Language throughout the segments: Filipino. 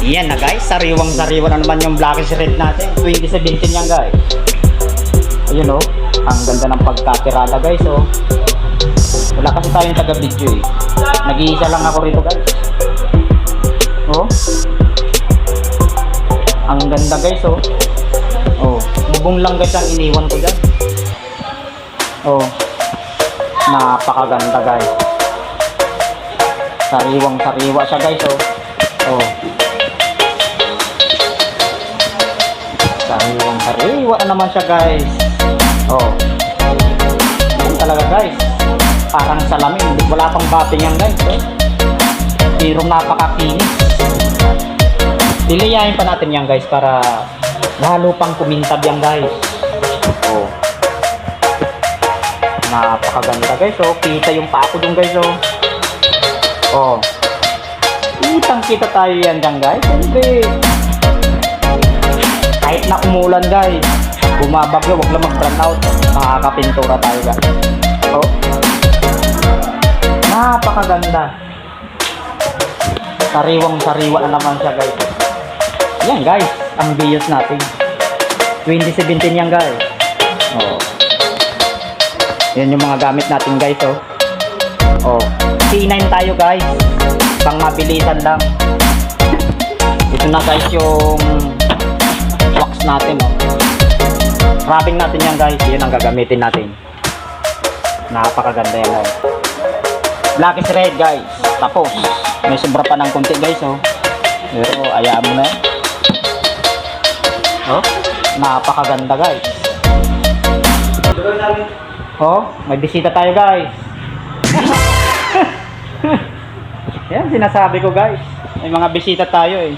Yan na guys, sariwang-sariwa na naman yung Blackish Red natin. 2017 yan guys. Ayun oh, ang ganda ng pagkatirada guys oh. Wala kasi tayong taga-video eh. Nag-iisa lang ako rito guys. Oh. Ang ganda guys oh. Oh, bubong lang guys ang iniwan ko dyan. Oh. Napakaganda guys. Sariwang-sariwa siya guys oh. Oh. Sariwang-sariwa na naman siya guys. Oh. Yan talaga guys. Parang salamin, wala pang batting yan guys oh. Pero napakakinis. Diliyahin pa natin yan guys para lalo pang kumintab yan guys. Oh. Napakaganda guys oh. Kita yung pako dun guys oh. Oh. Kitang kita tayo yan dyan guys. Hindi. Kahit na umulan guys, bumabagyo, wag lang mag-run out. Makakapintura tayo guys. Oh. Napakaganda. Sariwang-sariwa na naman siya guys. Yan guys, ang bios natin. 2017 yan guys. Oh. Yan yung mga gamit natin guys oh. Oh. C9 tayo guys. Pang mabilisan lang. Ito na guys yung wax natin oh. Rubbing natin yan guys. Yan ang gagamitin natin. Napakaganda yan guys. Blackish Red guys. Tapos may sobra pa ng konti guys oh. Pero ayaan mo na yan. Oh, napakaganda guys. Oh, may bisita tayo guys. Yan sinasabi ko guys. May mga bisita tayo eh.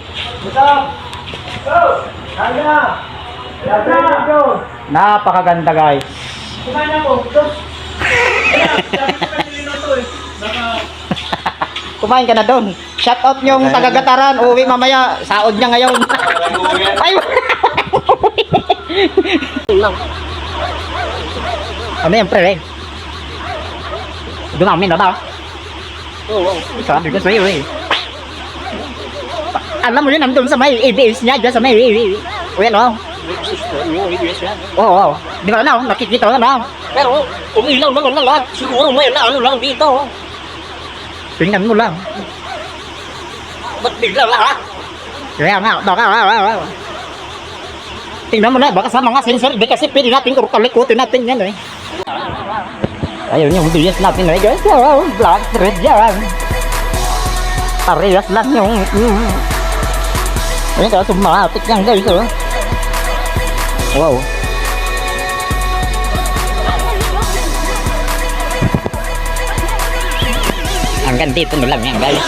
Napakaganda guys. Kumain ka na doon. Shout out yung taga-Gataran. Uwi mamaya. Saod niya ngayon. Ay! Ano yan pre? Dumamin na ba? Oo. Sabi ko sa'yo eh. Alam mo yun, nandun sa may ABS niya. Diyan sa may ano? Oo. Di ba na? Nakikita ko na. Pero umilaw naman na lahat. Siguro may ano lang dito. Tingnan mo lang. Ba't bigla lahat? Kaya nga, baka tingnan mo na, baka sa mga sensor, di kasi pwede natin kalikutin natin yan eh. Ayun yung bias natin eh guys. Oh, black red yan. Parehas lang yung ayun ka, sumatik yan guys oh. Wow. Hanggang dito na lang yan guys.